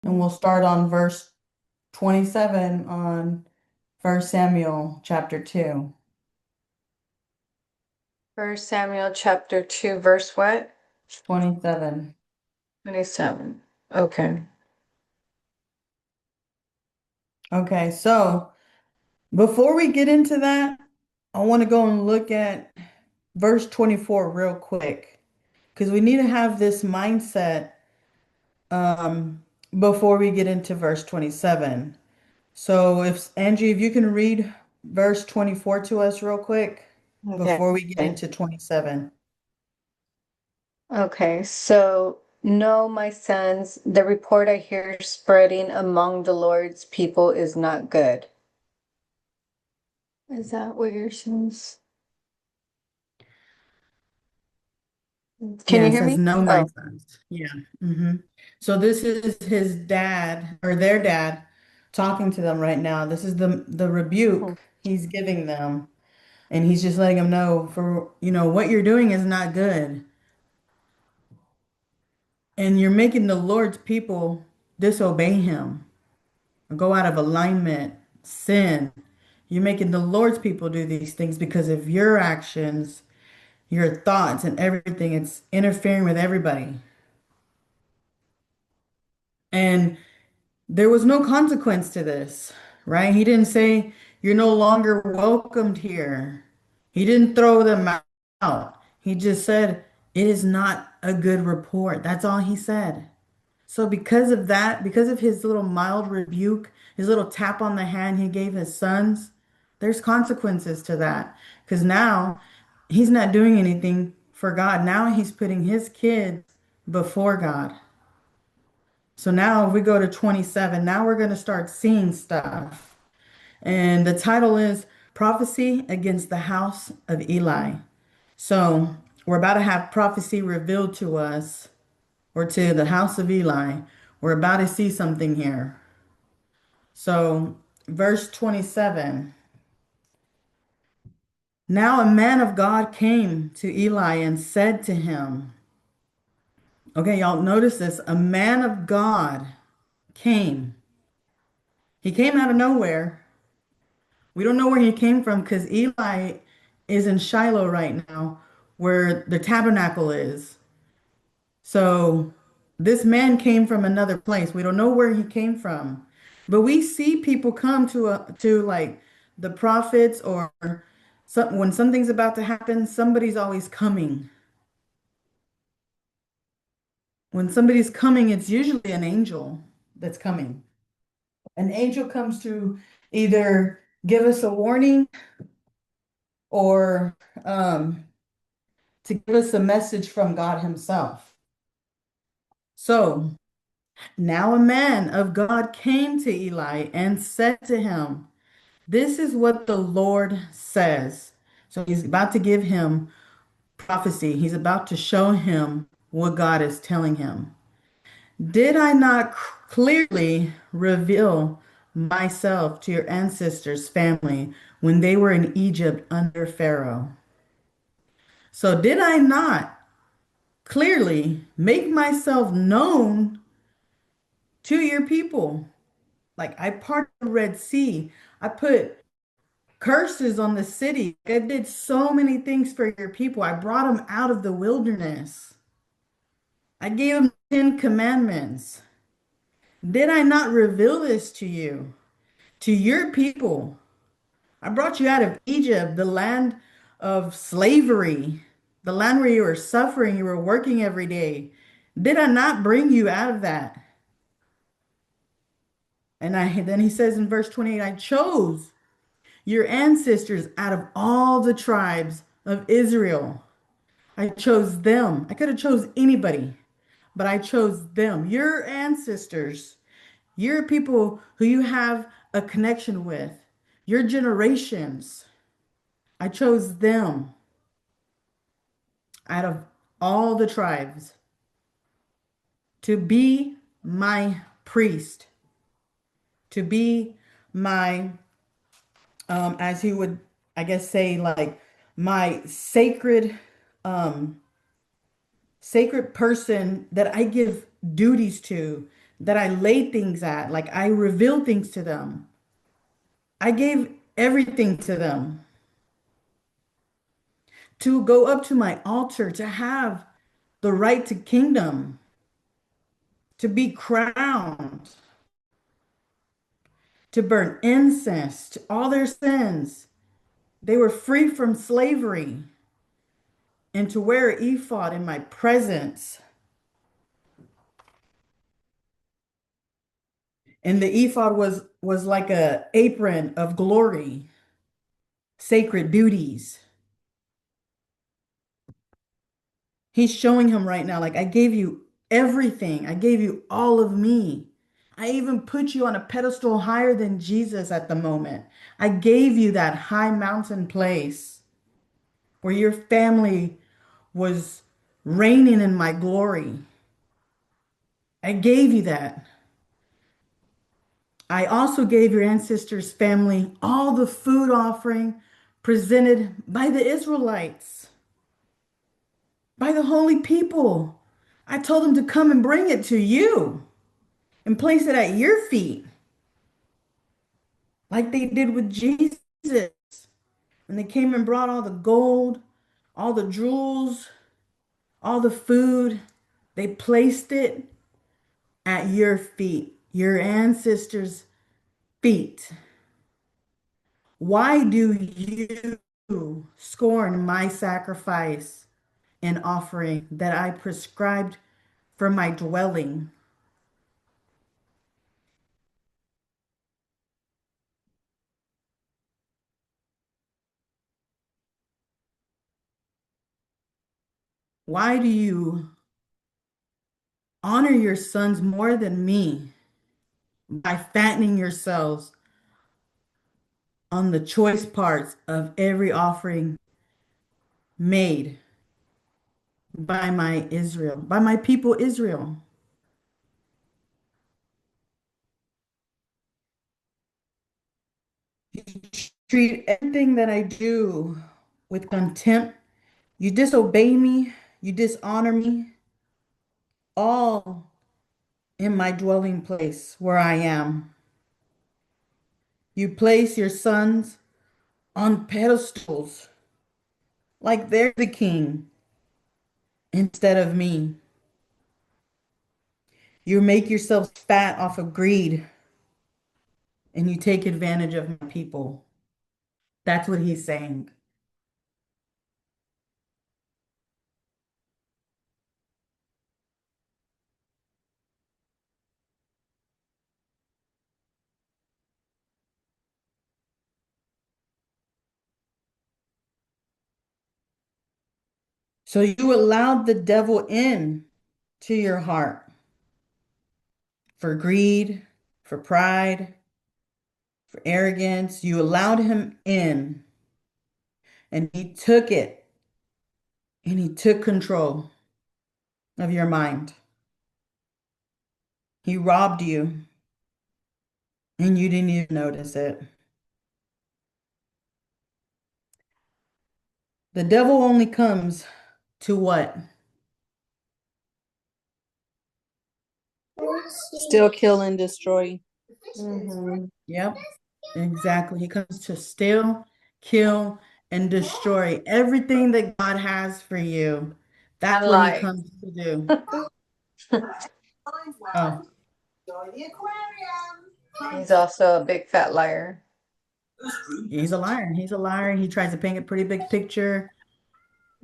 And we'll start on verse 27 on First Samuel chapter 2. First Samuel chapter 2, verse what? 27. 27. Okay. Okay, so before we get into that, I want to go and look at verse 24 real quick because we need to have this mindset before we get into verse 27. So if Angie, if you can read verse 24 to us real quick Okay. before we get into 27. Okay. So, no, my sons, the report I hear spreading among the Lord's people is not good. Is that what you're saying? Can Yeah, you it hear says me? no my Oh, sons. Yeah. So this is his dad or their dad talking to them right now. This is the hmm. rebuke he's giving them. And he's just letting them know for, what you're doing is not good. And you're making the Lord's people disobey him or go out of alignment, sin. You're making the Lord's people do these things because of your actions, your thoughts, and everything. It's interfering with everybody. And there was no consequence to this, right? He didn't say, you're no longer welcomed here. He didn't throw them out. He just said, it is not a good report. That's all he said. So because of that, because of his little mild rebuke, his little tap on the hand he gave his sons, there's consequences to that. Because now he's not doing anything for God. Now he's putting his kids before God. So now if we go to 27, now we're going to start seeing stuff. And the title is Prophecy Against the House of Eli. So we're about to have prophecy revealed to us or to the house of Eli. We're about to see something here. So, verse 27. Now a man of God came to Eli and said to him, okay, y'all notice this. A man of God came. He came out of nowhere. We don't know where he came from because Eli is in Shiloh right now, where the tabernacle is. So this man came from another place. We don't know where he came from, but we see people come to like the prophets or when something's about to happen, somebody's always coming. When somebody's coming, it's usually an angel that's coming. An angel comes to either give us a warning or to give us a message from God Himself. So now a man of God came to Eli and said to him, this is what the Lord says. So he's about to give him prophecy. He's about to show him what God is telling him. Did I not clearly reveal myself to your ancestors' family when they were in Egypt under Pharaoh? So did I not clearly make myself known to your people? Like I parted the Red Sea. I put curses on the city. I did so many things for your people. I brought them out of the wilderness. I gave them 10 commandments. Did I not reveal this to you, to your people? I brought you out of Egypt, the land of slavery, the land where you were suffering, you were working every day. Did I not bring you out of that? And then he says in verse 28, I chose your ancestors out of all the tribes of Israel. I chose them. I could have chose anybody, but I chose them. Your ancestors, your people who you have a connection with, your generations. I chose them out of all the tribes to be my priest, to be my, as he would, I guess, say, like my sacred person that I give duties to, that I laid things at. Like I revealed things to them. I gave everything to them to go up to my altar, to have the right to kingdom, to be crowned, to burn incense to all their sins. They were free from slavery and to wear an ephod in my presence. And the ephod was like a apron of glory, sacred duties. He's showing him right now, like, I gave you everything. I gave you all of me. I even put you on a pedestal higher than Jesus at the moment. I gave you that high mountain place where your family was reigning in my glory. I gave you that. I also gave your ancestors' family all the food offering presented by the Israelites, by the holy people. I told them to come and bring it to you and place it at your feet, like they did with Jesus. And they came and brought all the gold, all the jewels, all the food. They placed it at your feet, your ancestors' feet. Why do you scorn my sacrifice and offering that I prescribed for my dwelling? Why do you honor your sons more than me by fattening yourselves on the choice parts of every offering made by my Israel, by my people Israel? You treat everything that I do with contempt. You disobey me, you dishonor me, all in my dwelling place where I am. You place your sons on pedestals like they're the king instead of me. You make yourselves fat off of greed and you take advantage of my people. That's what he's saying. So you allowed the devil in to your heart for greed, for pride, for arrogance. You allowed him in and he took it and he took control of your mind. He robbed you and you didn't even notice it. The devil only comes to what? Still kill and destroy. Mhm. Yep, exactly. He comes to steal, kill, and destroy everything that God has for you. That's And what he lie. comes to do. Oh, He's also a big fat liar. he's a liar. He's a liar. He tries to paint a pretty big picture.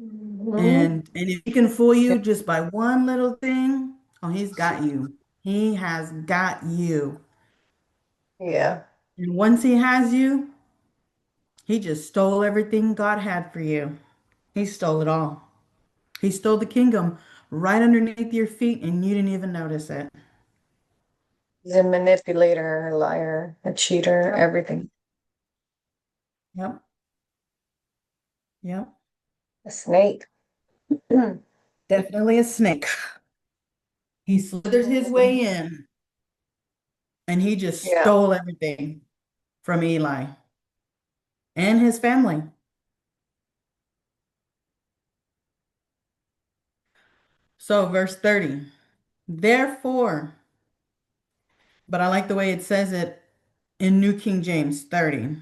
Mhm. And if he can fool you just by one little thing, oh, he's got you. He has got you. Yeah. And once he has you, he just stole everything God had for you. He stole it all. He stole the kingdom right underneath your feet, and you didn't even notice it. He's a manipulator, a liar, a cheater, Yep. everything. Yep. Yep. A snake. Definitely a snake. He slithered his way in and he just Yeah. stole everything from Eli and his family. So, verse 30, therefore, but I like the way it says it in New King James 30.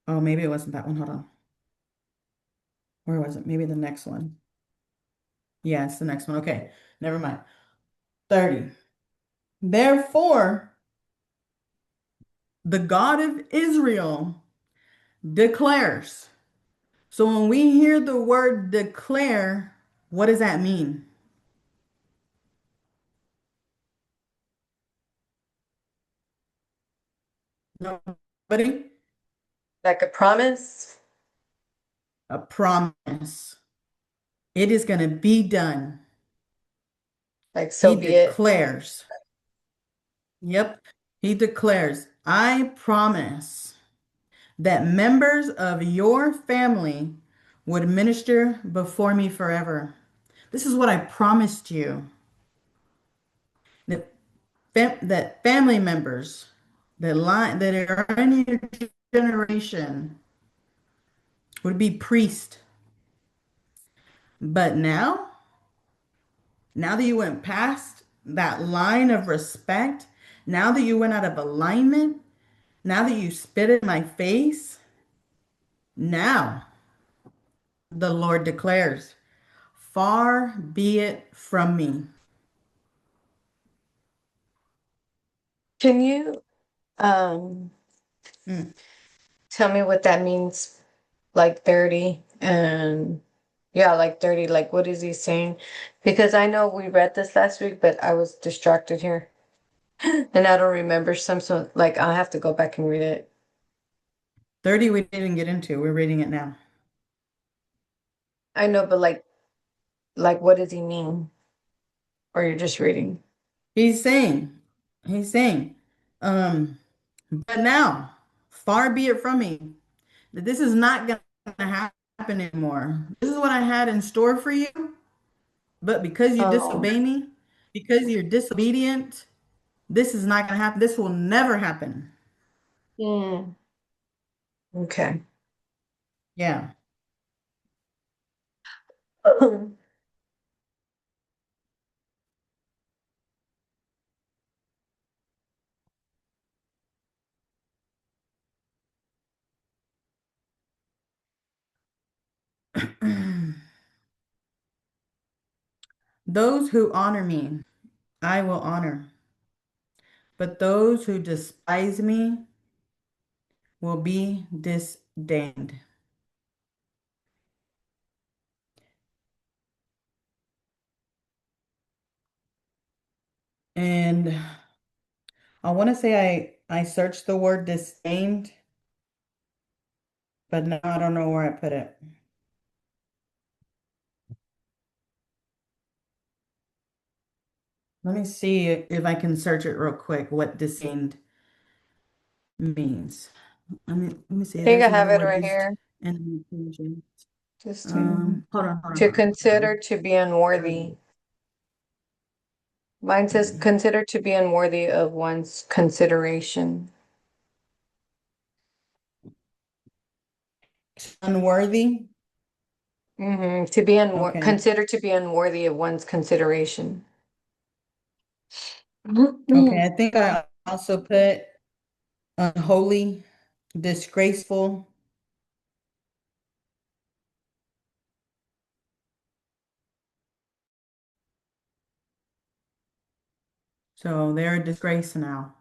Oh, maybe it wasn't that one. Hold on. Where was it? Maybe the next one. Yeah, it's the next one. Okay, never mind. 30. Therefore, the God of Israel declares. So when we hear the word declare, what does that mean? Nobody? Like a promise? A promise. It is going to be done. Like, so He be it. declares. Yep. He declares, I promise that members of your family would minister before me forever. This is what I promised you. That, that family members that are in your generation would be priests. But now that you went past that line of respect, now that you went out of alignment, now that you spit in my face, now the Lord declares, far be it from me. Can you um Mm. tell me what that means? Like 30 and yeah, like 30. Like, what is he saying? Because I know we read this last week, but I was distracted here and I don't remember some, so like I'll have to go back and read it. 30 we didn't get into. We're reading it now. I know, but like what does he mean? Or you're just reading? He's saying, he's saying, um, but now, far be it from me that this is not going to happen anymore. This is what I had in store for you, but because you Oh. disobey me, because you're disobedient, this is not going to happen. This will never happen. Hmm. Okay. Yeah. Those who honor me, I will honor, but those who despise me will be disdained. And I want to say I searched the word disdained, but now I don't know where I put it. Let me see if I can search it real quick, what disdained means. Let me I see. think I There's have another it word right used here. in the King James. Just Hold on, hold on, to hold on, hold consider on. to be unworthy. Mine says consider to be unworthy of one's consideration. Unworthy. To be Okay. consider to be unworthy of one's consideration. Okay. I think I also put unholy, disgraceful. So they're a disgrace now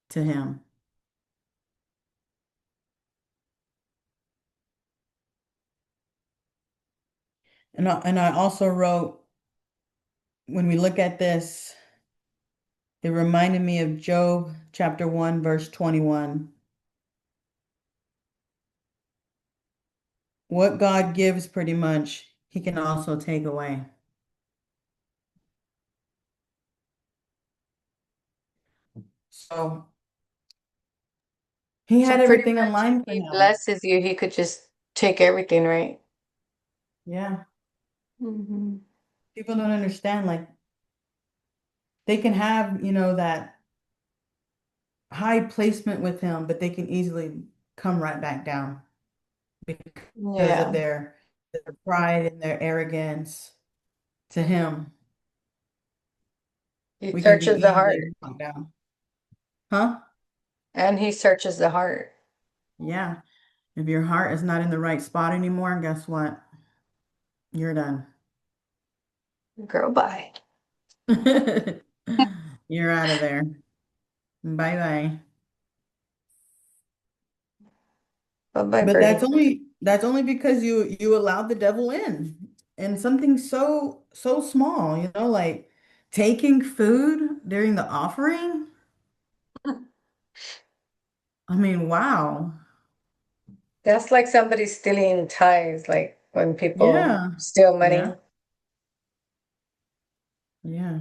to him. And I also wrote, when we look at this, it reminded me of Job chapter 1, verse 21. What God gives, pretty much, he can also take away. So he So had pretty everything in much if line for he him. blesses you, he could just take everything, right? Yeah. Hmm. People don't understand. Like they can have, that high placement with him, but they can easily come right back down because of Yeah. their pride and their arrogance to him. He we can be searches the easily heart. brought down. Huh? And he searches the heart. Yeah. If your heart is not in the right spot anymore, guess what? You're done. Girl, bye. You're out of there. Bye bye. Bye bye, But Birdie. that's only because you allowed the devil in. And something so small, like taking food during the offering. I mean, wow. That's like somebody stealing ties, like when people Yeah. steal Yeah. money. Yeah.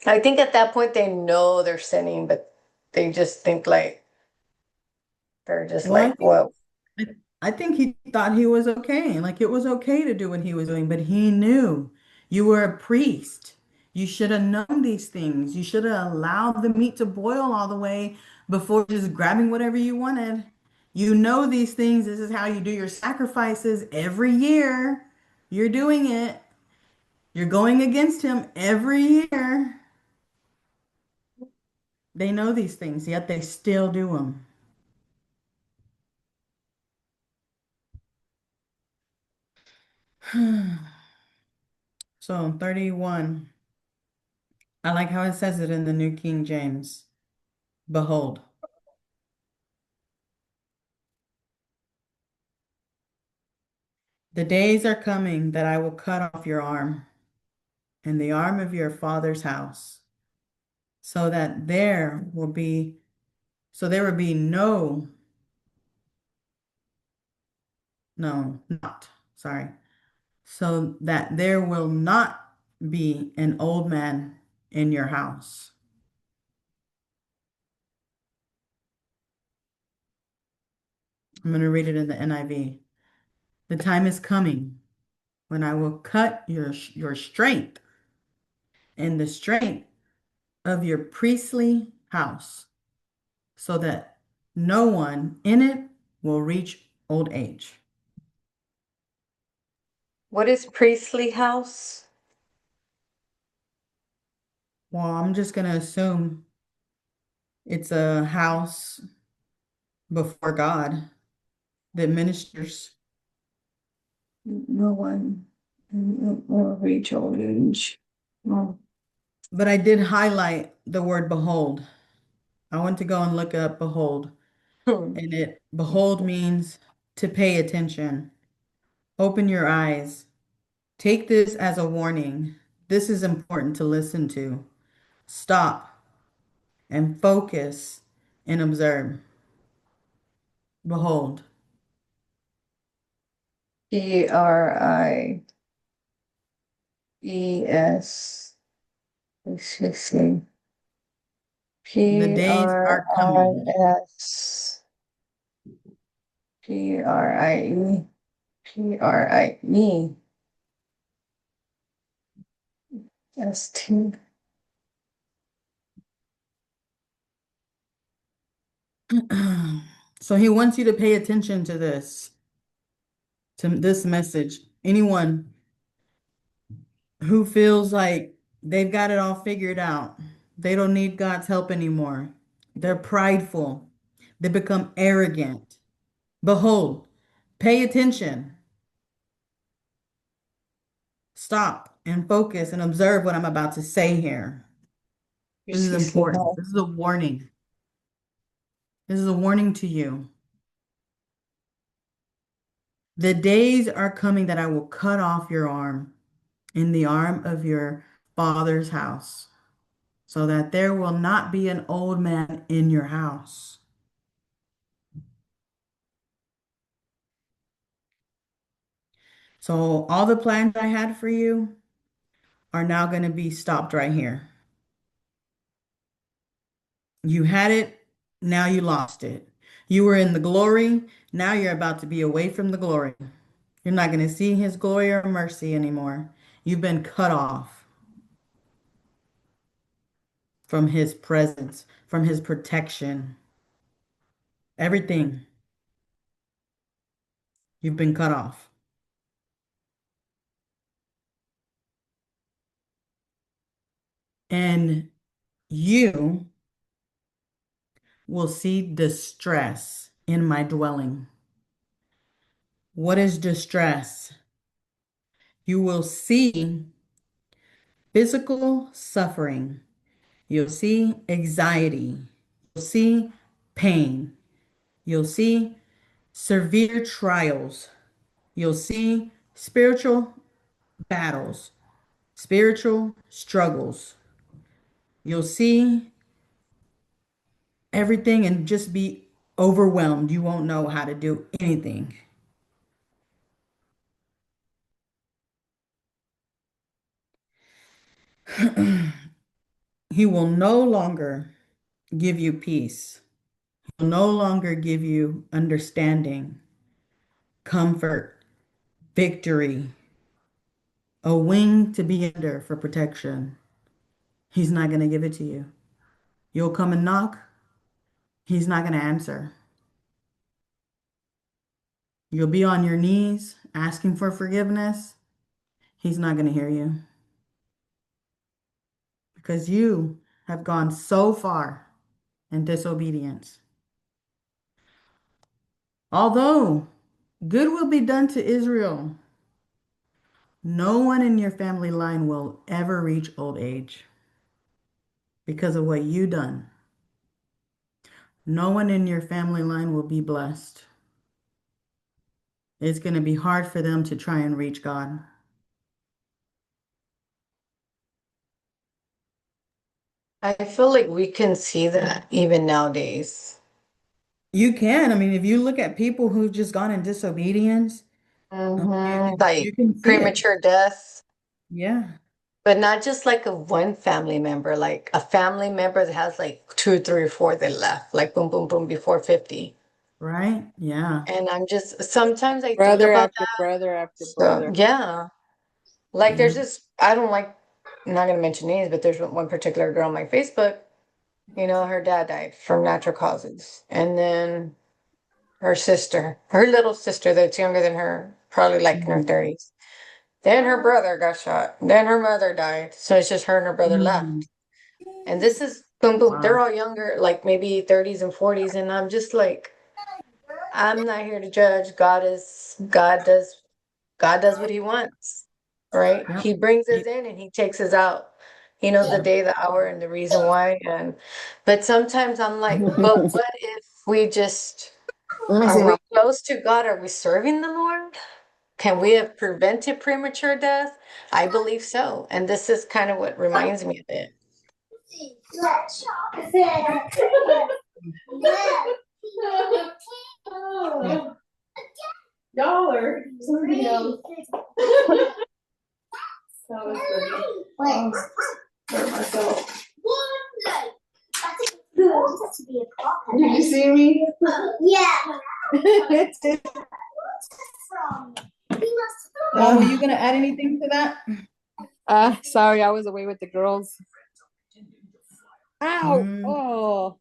I think at that point they know they're sinning, but they just think like they're just Well, like, whoa. I, I think he thought he was okay. Like it was okay to do what he was doing, but he knew you were a priest. You should have known these things. You should have allowed the meat to boil all the way before just grabbing whatever you wanted. You know these things. This is how you do your sacrifices every year. You're doing it. You're going against him every year. They know these things, yet they still do them. So 31. I like how it says it in the New King James. Behold, the days are coming that I will cut off your arm and the arm of your father's house, so that there will be no, so that there will not be an old man in your house. I'm going to read it in the NIV. The time is coming when I will cut your strength and the strength of your priestly house, so that no one in it will reach old age. What is Priestley House? Well, I'm just going to assume it's a house before God that ministers. No one will reach old age. Oh. But I did highlight the word behold. I went to go and look up behold, Hmm. and behold means to pay attention. Open your eyes. Take this as a warning. This is important to listen to. Stop and focus and observe. Behold. Priest. Let's just see. The P days R are I coming. S Prie Prie ST. So he wants you to pay attention to this message. Anyone who feels like they've got it all figured out, they don't need God's help anymore. They're prideful. They become arrogant. Behold, pay attention. Stop and focus and observe what I'm about to say here. This is important. This is a warning. This is a warning to you. The days are coming that I will cut off your arm in the arm of your father's house, so that there will not be an old man in your house. So all the plans I had for you are now going to be stopped right here. You had it, now you lost it. You were in the glory, now you're about to be away from the glory. You're not going to see his glory or mercy anymore. You've been cut off from his presence, from his protection. Everything, you've been cut off. and you will see distress in my dwelling. What is distress? You will see physical suffering. You'll see anxiety. You'll see pain. You'll see severe trials. You'll see spiritual battles, spiritual struggles. You'll see everything and just be overwhelmed. You won't know how to do anything. He will no longer give you peace. He'll no longer give you understanding, comfort, victory, a wing to be under for protection. He's not going to give it to you. You'll come and knock, he's not going to answer. You'll be on your knees asking for forgiveness, he's not going to hear you because you have gone so far in disobedience. Although good will be done to Israel, no one in your family line will ever reach old age because of what you done. No one in your family line will be blessed. It's going to be hard for them to try and reach God. I feel like we can see that even nowadays. You can. I mean, if you look at people who've just gone in disobedience, you Like can see it. premature death, Yeah, but not just like a one family member, like a family member that has like two, three, or four that left, like boom, boom, boom, before 50. right? Yeah. And I'm just, sometimes I think Brother about after brother after that. So, brother. yeah. Like Yeah. there's this, I don't like, I'm not going to mention names, but there's one particular girl on my Facebook, her dad died from natural causes. And then her little sister that's younger than her, probably like in her Mhm. 30s. Then her brother got shot. Then her mother died. So it's just her and her brother left. Mm. And this is boom boom. They're Wow. all younger, like maybe 30s and 40s. And I'm just like, I'm not here to judge. God does what he wants. Right? Yep. He brings us He- in and he takes us out. He knows the Yep. day, the hour, and the reason why. And but sometimes I'm like, but what if we just Let me see, are we Mom. close to God? Are we serving the Lord? Can we have prevented premature death? I believe so. And this is kind of what reminds me of it. Yeah. Dollar. Somebody else. That was funny. For myself. Did you see me? Mom, are you going to add anything to that? Sorry, I was away with the girls. Ow! Mm. Oh,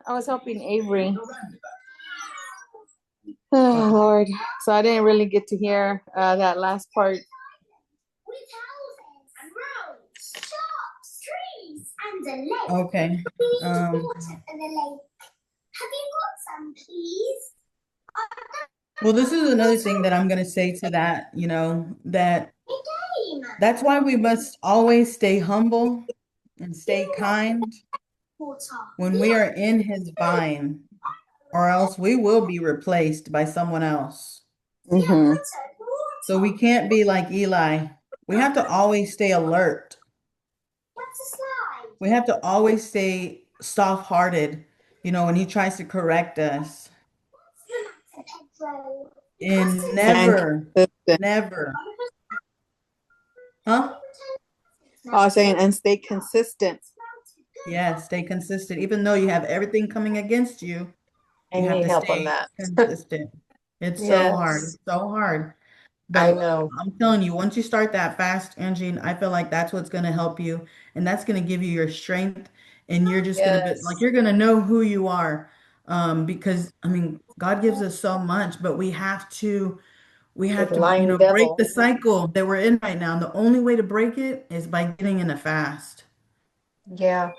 I was helping Avery. Oh, Lord. So I didn't really get to hear that last part. Okay. Um, well, this is another thing that I'm going to say to that, that's why we must always stay humble and stay kind when we are in his vine, or else we will be replaced by someone else. Mm-hmm. So we can't be like Eli. We have to always stay alert. We have to always stay soft-hearted, when he tries to correct us. And And never, consistent. never, huh? I was saying, and stay consistent. Yeah, stay consistent. Even though you have everything coming against you, I you have need to help on stay that. consistent. It's so hard. Yes, It's so hard. I But know. I'm telling you, once you start that fast, Angie, I feel like that's what's going to help you. And that's going to give you your strength. And you're just going to be like, Yes. you're going to know who you are. Because, I mean, God gives us so much, but we The have to, lying break devil. the cycle that we're in right now. And the only way to break it is by getting in a fast. Yeah.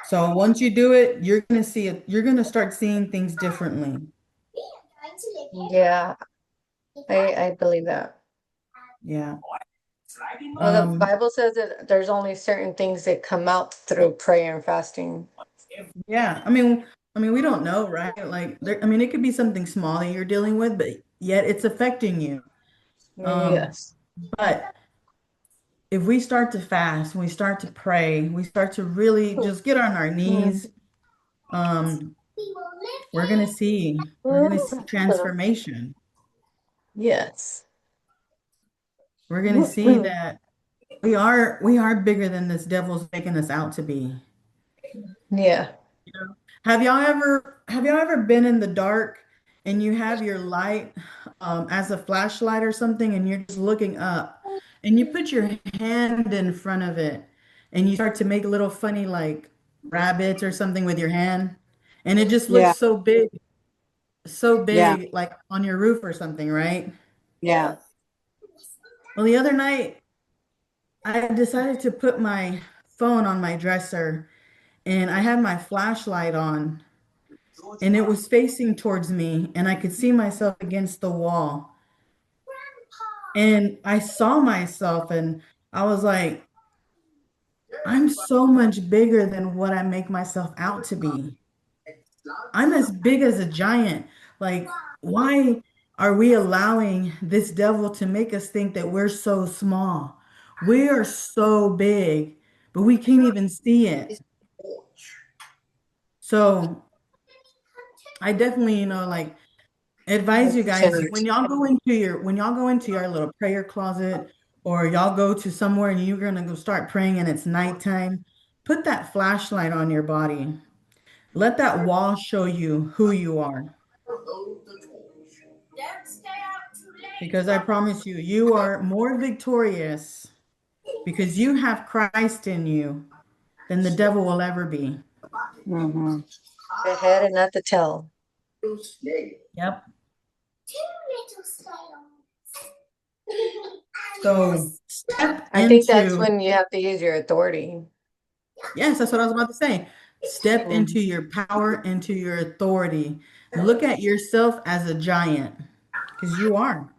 So once you do it, you're gonna see it, you're gonna start seeing things differently. Yeah. I believe that. Yeah. Well, the Um, Bible says that there's only certain things that come out through prayer and fasting. yeah. I mean, we don't know, right? Like there, I mean, it could be something small that you're dealing with, but yet it's affecting you. Um, Yes. but if we start to fast, we start to pray, we start to really just get on our knees, um, we're gonna see transformation. Yes. We're gonna see that we are bigger than this devil's making us out to be. Yeah. Have y'all ever been in the dark and you have your light as a flashlight or something and you're just looking up and you put your hand in front of it and you start to make little funny like rabbits or something with your hand and it just looks Yeah, so yeah, big like on your roof or something, right? yeah. Well, the other night I decided to put my phone on my dresser and I had my flashlight on and it was facing towards me and I could see myself against the wall and I saw myself and I was like, I'm so much bigger than what I make myself out to be. I'm as big as a giant. Like, why are we allowing this devil to make us think that we're so small? We are so big, but we can't even see it. So I definitely, like advise you guys when y'all go into your little prayer closet or y'all go to somewhere and you're gonna go start praying and it's nighttime, put that flashlight on your body. Let that wall show you who you are. Because I promise you, you are more victorious because you have Christ in you than the devil will ever be. Hmm. The head and not the tail. Yep. So step I think that's into, when you have to use your authority. yes, that's what I was about to say. Step Mhm. into your power, into your authority. Look at yourself as a giant because you are.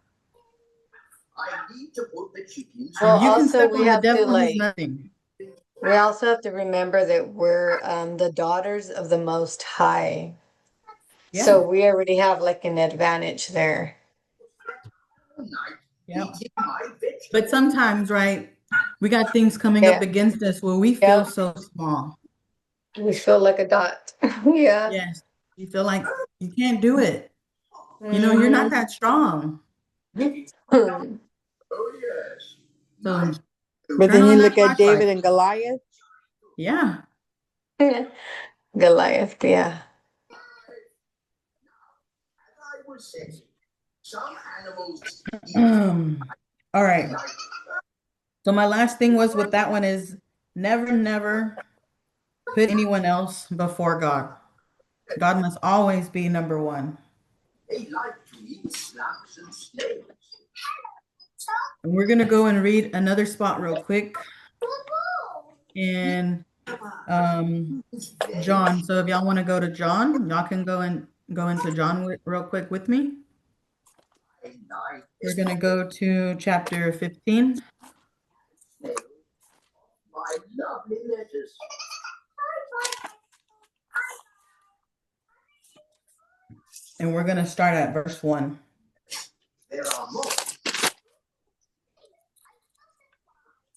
Well, And you can also step we on the have to devil and he's like nothing. we also have to remember that we're the daughters of the Most High. So Yeah. we already have like an advantage there. Yep. But sometimes, right, we got things coming up Yeah. against us where we feel Yep. so small. We feel like a dot. Yeah. Yes. You feel like you can't do it. You're not Mhm. that strong. So But turn then you on that look at flashlight. David and Goliath. Yeah. Goliath, yeah. All right. So my last thing was with that one is never, never put anyone else before God. God must always be number one. And we're gonna go and read another spot real quick in um, John. So if y'all want to go to John, y'all can go into John real quick with me. We're gonna go to chapter 15. And we're gonna start at verse 1.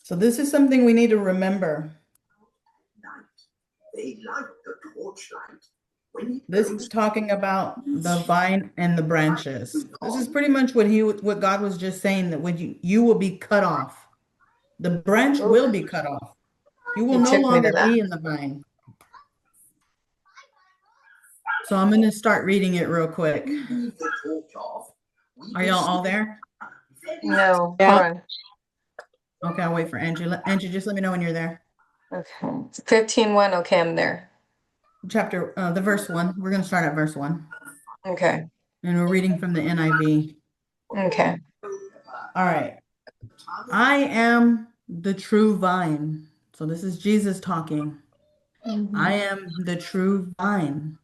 So this is something we need to remember. This is talking about the vine and the branches. This is pretty much what God was just saying, that when you will be cut off. The branch Oof, will be cut off. You will it no took me to longer that. be in the vine. So I'm going to start reading it real quick. Are y'all all there? No, hold Yeah. on. Okay, I'll wait for Angie. Angie, just let me know when you're there. Okay. 15:1. Okay, I'm there. The verse 1. We're going to start at verse 1. Okay. And we're reading from the NIV. Okay. All right. I am the true vine. So this is Jesus talking. I am the true vine,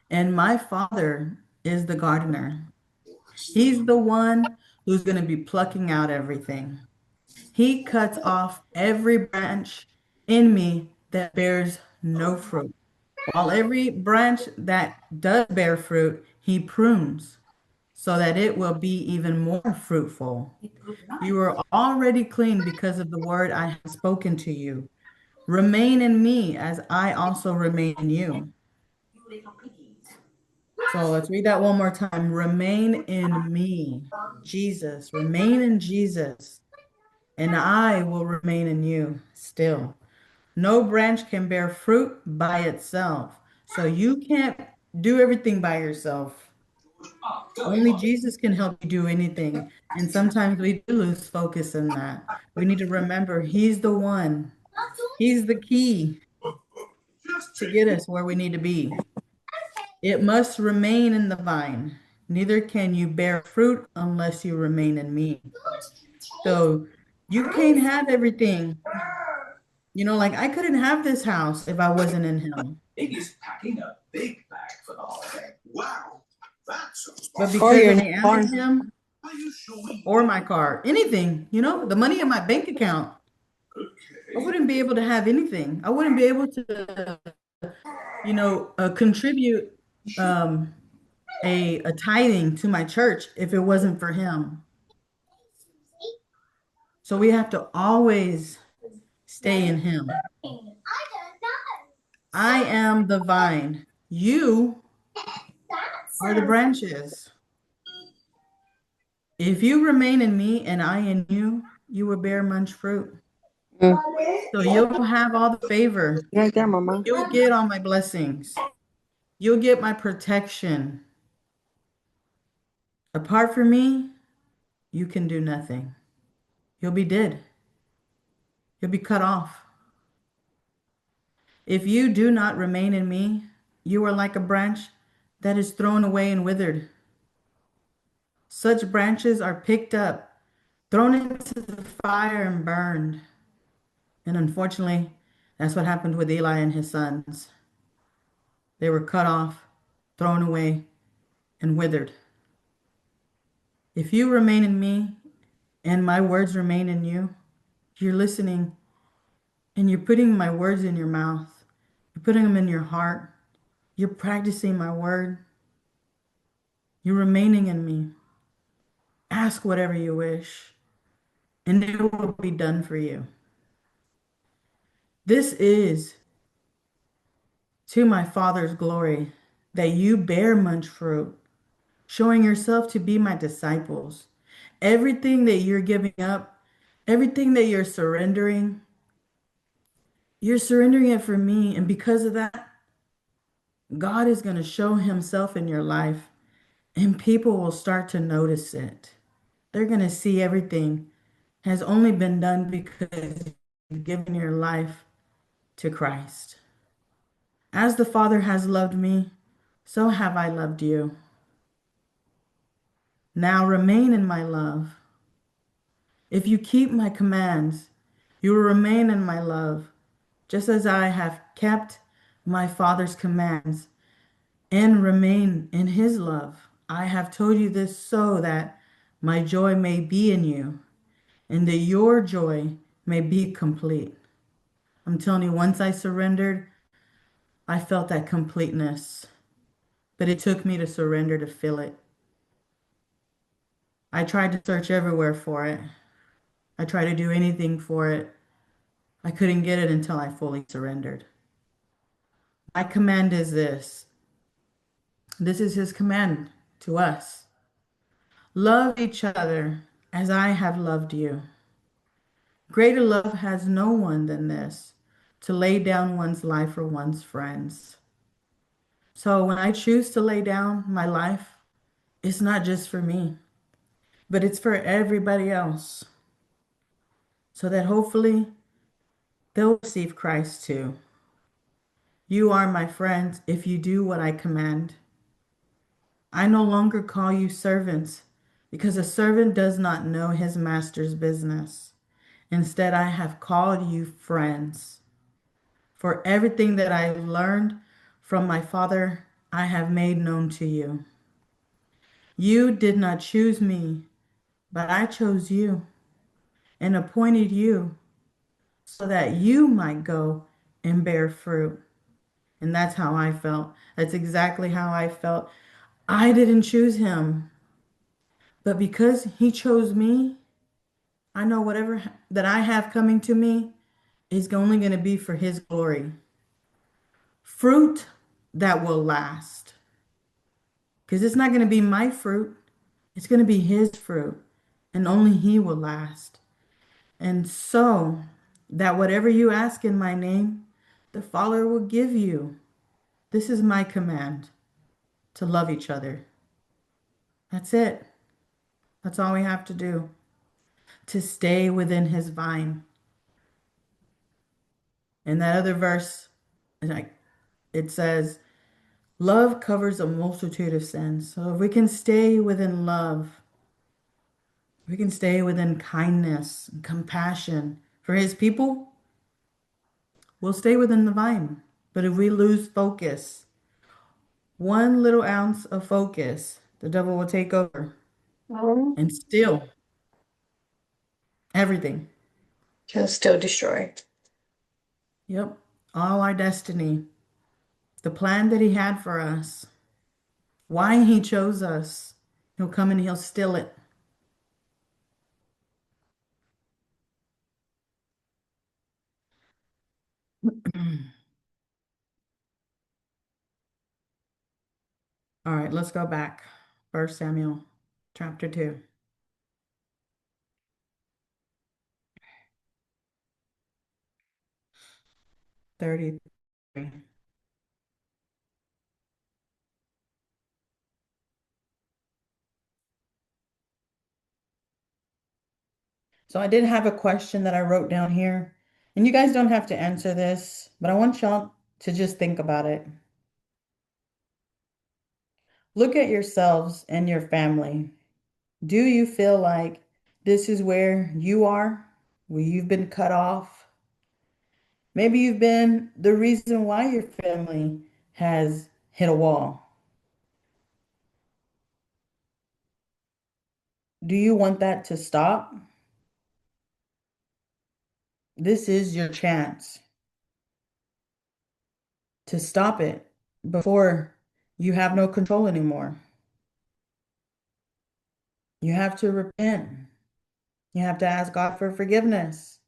and my Father is the gardener. He's the one who's going to be plucking out everything. He cuts off every branch in me that bears no fruit, while every branch that does bear fruit, he prunes so that it will be even more fruitful. You are already clean because of the word I have spoken to you. Remain in me as I also remain in you. So let's read that one more time. Remain in me, Jesus. Remain in Jesus, and I will remain in you still. No branch can bear fruit by itself. So you can't do everything by yourself. Only Jesus can help you do anything. And sometimes we do lose focus in that. We need to remember He's the one, He's the key to get us where we need to be. It must remain in the vine. Neither can you bear fruit unless you remain in me. So you can't have everything. You know, like I couldn't have this house if I wasn't in him. Iggy's packing a big bag for the holiday. Wow, that's But Or because your I new am car. in him, Are you sure we or my car, anything, the money in my bank account, I wouldn't be able to have anything. I wouldn't be able to, contribute um, a tithing to my church if it wasn't for him. So we have to always stay in him. I am the vine. You are the branches. If you remain in me and I in you, you will bear much fruit. Mm. So you'll have all the favor. Right there, Mama. You'll get all my blessings. You'll get my protection. Apart from me, you can do nothing. You'll be dead. You'll be cut off. If you do not remain in me, you are like a branch that is thrown away and withered. Such branches are picked up, thrown into the fire, and burned. And unfortunately, that's what happened with Eli and his sons. They were cut off, thrown away, and withered. If you remain in me and my words remain in you, you're listening and you're putting my words in your mouth. You're putting them in your heart. You're practicing my word. You're remaining in me. Ask whatever you wish, and it will be done for you. This is to my Father's glory that you bear much fruit, showing yourself to be my disciples. Everything that you're giving up, everything that you're surrendering it for me. And because of that, God is going to show himself in your life, and people will start to notice it. They're going to see everything has only been done because you've given your life to Christ. As the Father has loved me, so have I loved you. Now remain in my love. If you keep my commands, you will remain in my love, just as I have kept my Father's commands and remain in his love. I have told you this so that my joy may be in you and that your joy may be complete. I'm telling you, once I surrendered, I felt that completeness, but it took me to surrender to feel it. I tried to search everywhere for it. I tried to do anything for it. I couldn't get it until I fully surrendered. My command is this. This is his command to us. Love each other as I have loved you. Greater love has no one than this, to lay down one's life for one's friends. So when I choose to lay down my life, it's not just for me, but it's for everybody else. So that hopefully they'll receive Christ too. You are my friends if you do what I command. I no longer call you servants, because a servant does not know his master's business. Instead, I have called you friends. For everything that I learned from my Father, I have made known to you. You did not choose me, but I chose you and appointed you so that you might go and bear fruit. And that's how I felt. That's exactly how I felt. I didn't choose him, but because he chose me, I know whatever that I have coming to me is only going to be for his glory. Fruit that will last. Because it's not going to be my fruit, it's going to be his fruit, and only he will last. And so that whatever you ask in my name, the Father will give you. This is my command, to love each other. That's it. That's all we have to do, to stay within his vine. In that other verse, like it says, love covers a multitude of sins. So if we can stay within love, we can stay within kindness and compassion for his people, we'll stay within the vine. But if we lose focus, one little ounce of focus, the devil will take over Um, and steal everything. He'll still destroy. Yep. All our destiny, the plan that he had for us, why he chose us. He'll come and he'll steal it. All right, let's go back. 1 Samuel chapter 2, 33. So I did have a question that I wrote down here. And you guys don't have to answer this, but I want y'all to just think about it. Look at yourselves and your family. Do you feel like this is where you are, where you've been cut off? Maybe you've been the reason why your family has hit a wall. Do you want that to stop? This is your chance to stop it before you have no control anymore. You have to repent. You have to ask God for forgiveness.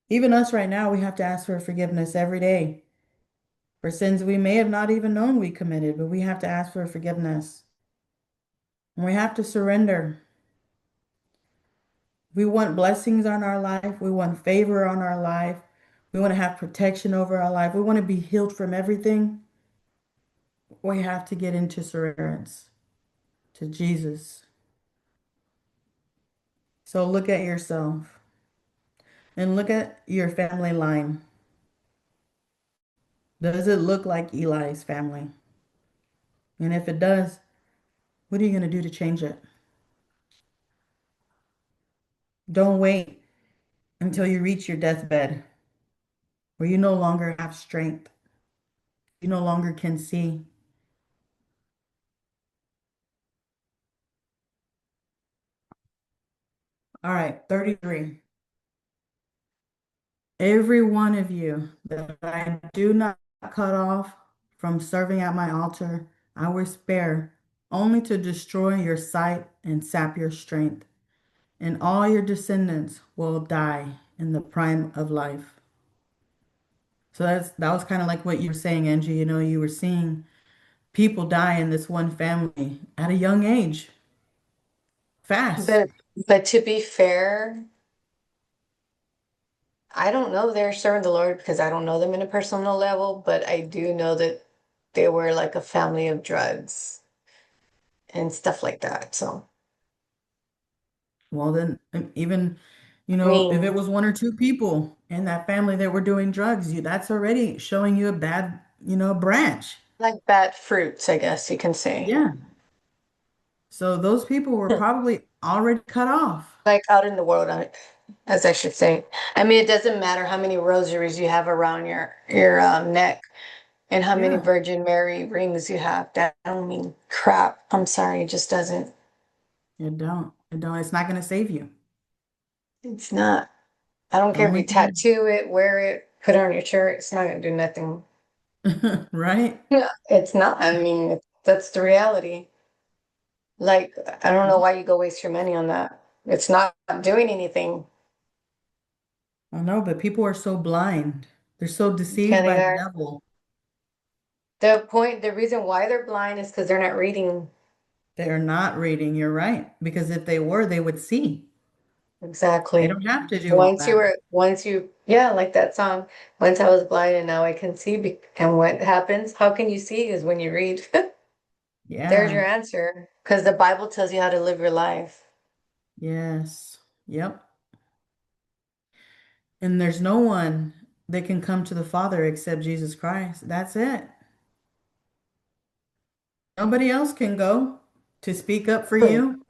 Even us right now, we have to ask for forgiveness every day for sins we may have not even known we committed, but we have to ask for forgiveness. And we have to surrender. We want blessings on our life. We want favor on our life. We want to have protection over our life. We want to be healed from everything. We have to get into surrenderance to Jesus. So look at yourself and look at your family line. Does it look like Eli's family? And if it does, what are you going to do to change it? Don't wait until you reach your deathbed where you no longer have strength. You no longer can see. All right, 33. Every one of you that I do not cut off from serving at my altar, I will spare, only to destroy your sight and sap your strength, and all your descendants will die in the prime of life. So that was kind of like what you were saying, Angie. You know, you were seeing people die in this one family at a young age, fast. But to be fair, I don't know they're serving the Lord because I don't know them in a personal level, but I do know that they were like a family of drugs and stuff like that. So, Well, then, even, you I know, if it mean, was one or two people in that family that were doing drugs, that's already showing you a bad, branch. Like bad fruits, I guess you can say. Yeah. So those people were probably already cut off. Like out in the world, as I should say. I mean, it doesn't matter how many rosaries you have around your neck and how many Yeah. Virgin Mary rings you have. That don't mean crap. I'm sorry, it just doesn't. It don't. It don't. It's not going to save you. It's not. I don't The care if only you thing, tattoo it, wear it, put it on your shirt. It's not gonna do nothing. right? Yeah, it's not. I mean, that's the reality. Like, I don't know why you go waste your money on that. It's not doing anything. I know, but people are so blind. They're so Yeah, deceived they by the are. devil. The reason why they're blind is because they're not reading. They are not reading. You're right. Because if they were, they would see. They Exactly. don't have to do all that. Yeah, like that song. Once I was blind and now I can see. And what happens? How can you see? Is when you read. There's Yeah. your answer. Because the Bible tells you how to live your life. Yes. Yep. And there's no one that can come to the Father except Jesus Christ. That's it. Nobody else can go to speak up for you,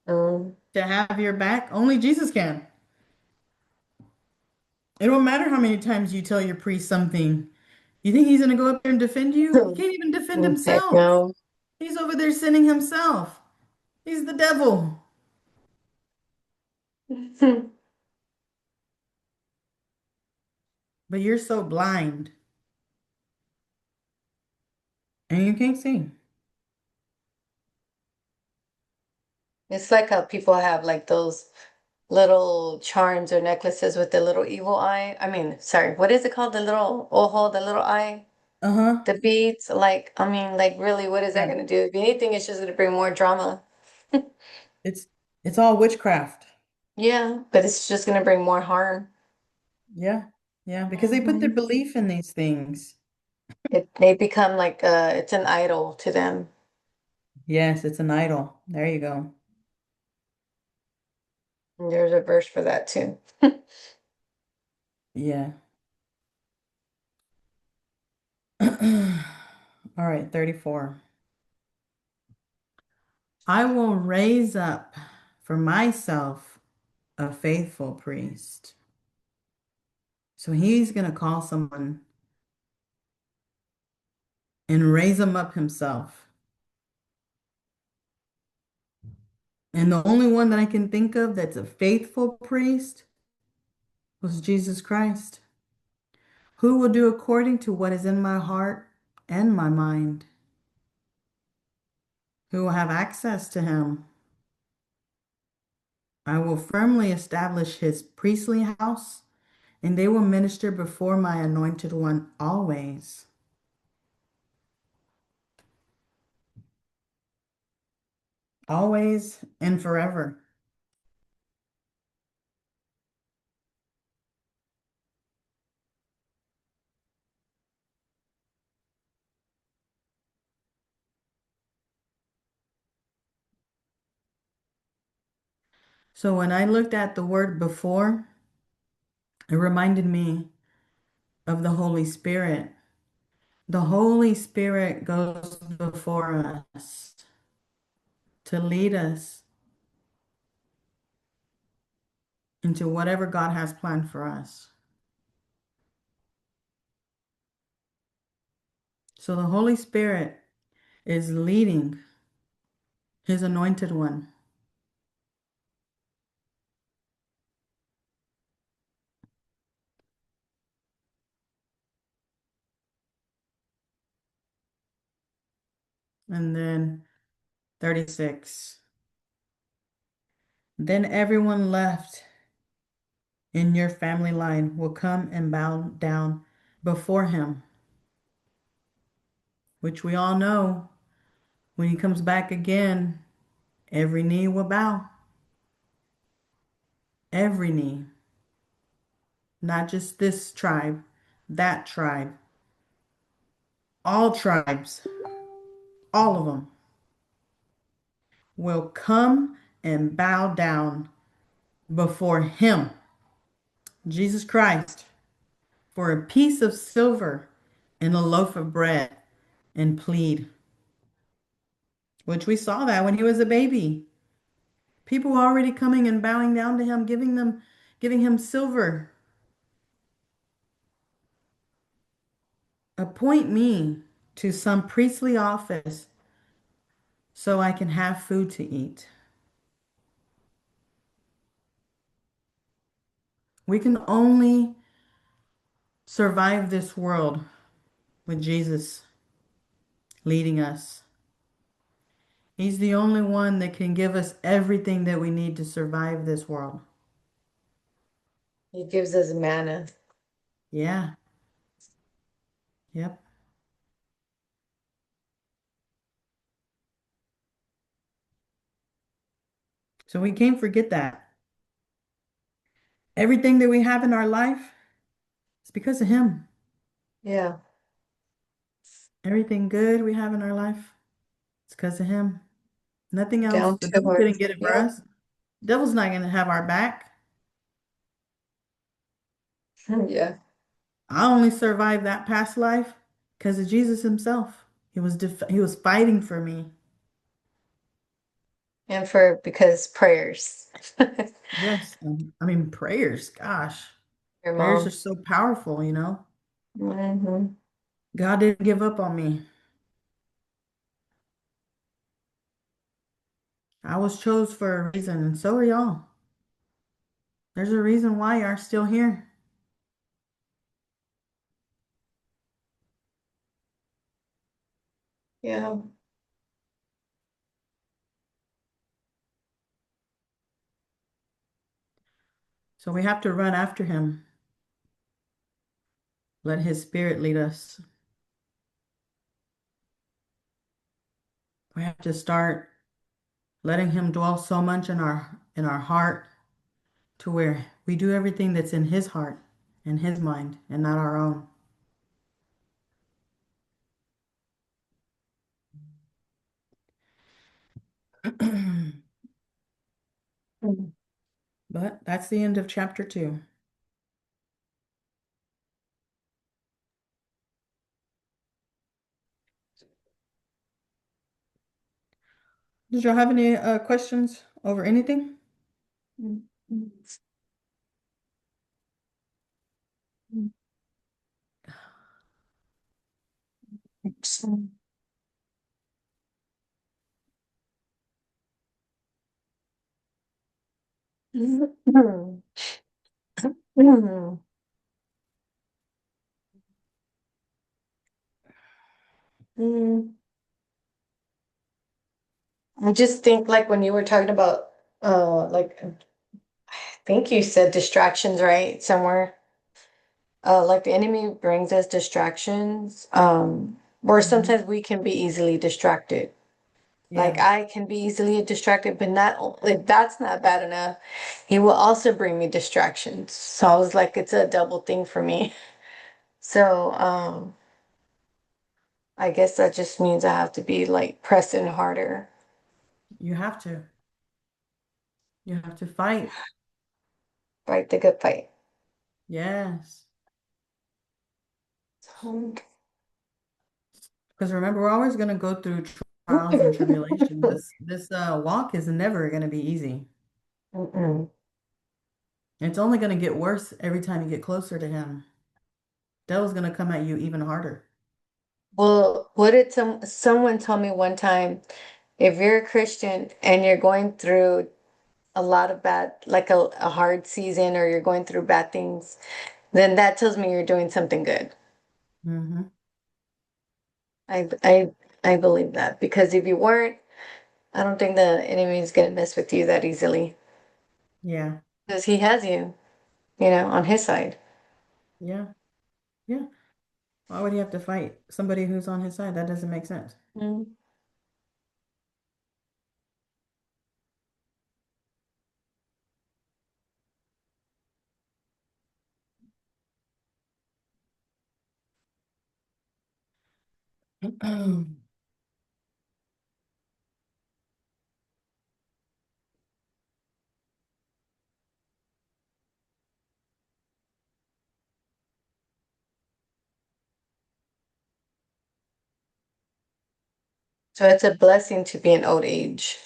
Mm. to have your back. Only Jesus can. It don't matter how many times you tell your priest something. You think he's going to go up there and defend you? He can't even defend Heck himself. no. He's over there sinning himself. He's the devil. But you're so blind and you can't see. It's like how people have like those little charms or necklaces with the little evil eye. I mean, sorry, what is it called? The little ojo, the little eye, Uh-huh. the beads. Like, I mean, like really, what is that Yeah. gonna do? If anything, it's just gonna bring more drama. It's it's all witchcraft. Yeah, but it's just gonna bring more harm. Yeah. Yeah, because they put their Mhm. belief in these things. They become like it's an idol to them. Yes, it's an idol. There you go. And there's a verse for that too. Yeah. All right, 34. I will raise up for myself a faithful priest. So he's going to call someone and raise them up himself. And the only one that I can think of that's a faithful priest was Jesus Christ, who will do according to what is in my heart and my mind, who will have access to him. I will firmly establish his priestly house, and they will minister before my anointed one always. Always and forever. So when I looked at the word before, it reminded me of the Holy Spirit. The Holy Spirit goes before us to lead us into whatever God has planned for us. So the Holy Spirit is leading his anointed one. And then 36. Then everyone left in your family line will come and bow down before him, which we all know when he comes back again, every knee will bow. Every knee. Not just this tribe, that tribe. All tribes, all of them will come and bow down before him, Jesus Christ, for a piece of silver and a loaf of bread. and plead, which we saw that when he was a baby. People were already coming and bowing down to him, giving him silver. Appoint me to some priestly office so I can have food to eat. We can only survive this world with Jesus leading us. He's the only one that can give us everything that we need to survive this world. He gives us manna. Yeah. Yep. So we can't forget that. Everything that we have in our life is because of him. Yeah. Everything good we have in our life, it's because of him. Nothing else. Down The to devil earth. couldn't get it for Yeah. us. The devil's not going to have our back. Yeah. I only survived that past life because of Jesus himself. He was fighting for me. And for because prayers. Yes. I mean, prayers, gosh. Your Prayers are mom. so powerful, you know. Hmm. God didn't give up on me. I was chose for a reason, and so are y'all. There's a reason why you're still here. Yeah. So we have to run after him. Let his spirit lead us. We have to start letting him dwell so much in our heart to where we do everything that's in his heart and his mind and not our own. Mhm. But that's the end of chapter 2. Did y'all have any questions over anything? I just think like when you were talking about like I think you said distractions, right? Somewhere. Like the enemy brings us distractions. Or Mhm. sometimes we can be easily distracted. Like Yeah, I can be easily distracted, but not if that's not bad enough, he will also bring me distractions. So I was like, it's a double thing for me. So I guess that just means I have to be like pressing harder. you have to. You have to fight. Fight the good fight. Yes. Um, Because remember, we're always going to go through trials and tribulations. This walk is never going to be easy. Mm-mm. It's only going to get worse every time you get closer to him. Devil's going to come at you even harder. Well, what did someone tell me one time? If you're a Christian and you're going through a lot of bad, like a hard season, or you're going through bad things, then that tells me you're doing something good. Hmm. I I I believe that because if you weren't, I don't think the enemy is gonna mess with you that easily Yeah, because he has you, on his side. yeah, yeah. Why would he have to fight somebody who's on his side? That doesn't make sense. Mm. So it's a blessing to be in old age.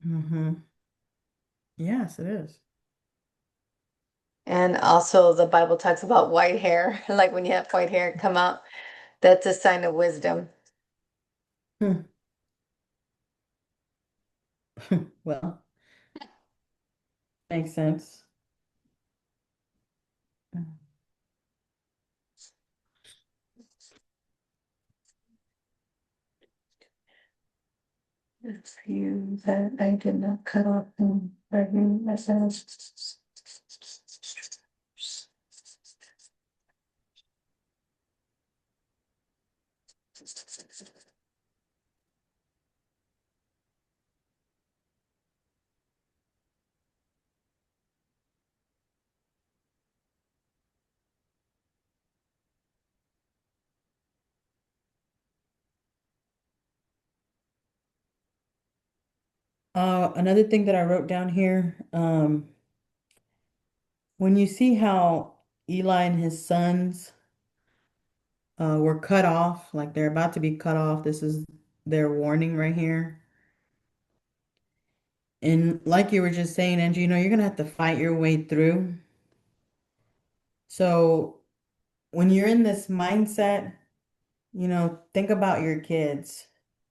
Mm-hmm. Yes, it is. And also the Bible talks about white hair, like when you have white hair come out, that's a sign of wisdom. Hmm. Well, makes sense. It's for you that I did not cut off and burden myself. Another thing that I wrote down here, when you see how Eli and his sons were cut off, like they're about to be cut off, this is their warning right here. And like you were just saying, Angie, you're gonna have to fight your way through. So when you're in this mindset, think about your kids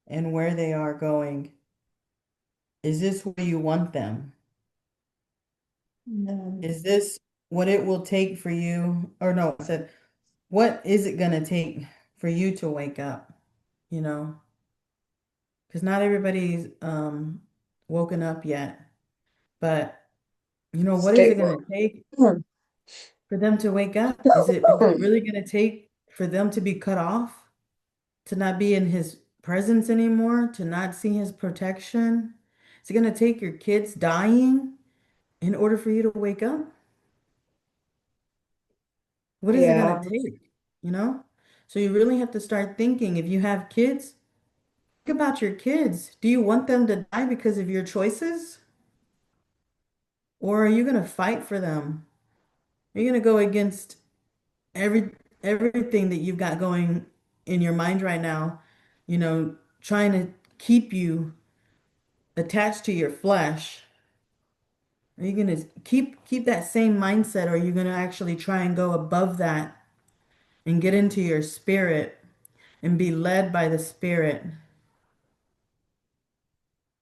and where they are going. Is this where you want them? No. Is this what it will take for you? Or no, I said, what is it going to take for you to wake up? You know, because not everybody's woken up yet. But, what is Stay it going woke. to take for them to wake up? Is it really going to take for them to be cut off? To not be in his presence anymore, to not see his protection? Is it going to take your kids dying in order for you to wake up? What is it going Yeah. to take? You know? So you really have to start thinking if you have kids, think about your kids. Do you want them to die because of your choices? Or are you going to fight for them? Are you going to go against every everything that you've got going in your mind right now, trying to keep you attached to your flesh? Are you gonna keep that same mindset, or are you gonna actually try and go above that and get into your spirit and be led by the spirit?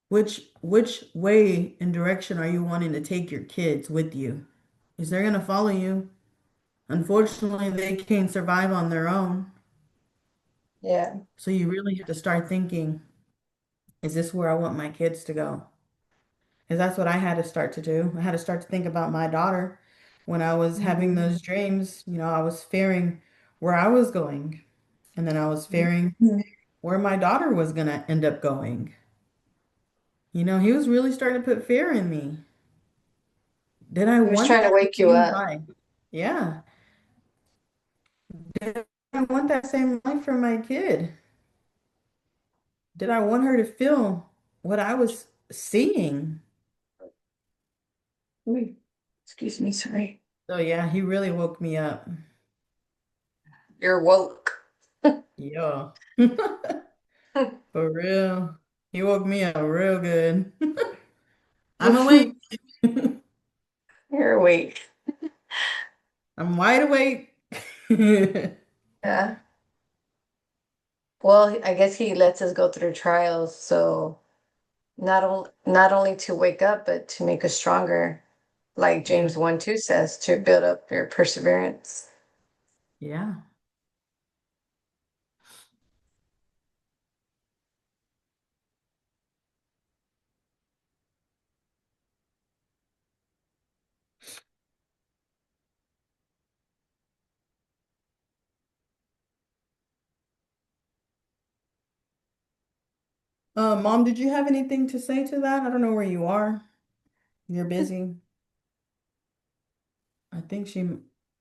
Which way and direction are you wanting to take your kids with you? Is they're gonna follow you. Unfortunately, they can't survive on their own. Yeah. So you really have to start thinking, is this where I want my kids to go? Because that's what I had to start to do. I had to start to think about my daughter when I was having Mhm. those dreams. I was fearing where I was going, and then I was fearing Mhm. where my daughter was going to end up going. He was really starting to put fear in me. Did I He was want trying to that wake you same up. life? Yeah. Did I want that same life for my kid? Did I want her to feel what I was seeing? Ooh, excuse me, sorry. So yeah, he really woke me up. You're woke. Yeah. For real. He woke me up real good. I'm awake. You're awake. I'm wide awake. Yeah. Well, I guess he lets us go through trials, so not only to wake up, but to make us stronger, like Yeah. James 1:2 says, to build up your perseverance. Yeah. Mom, did you have anything to say to that? I don't know where you are. You're busy. I think she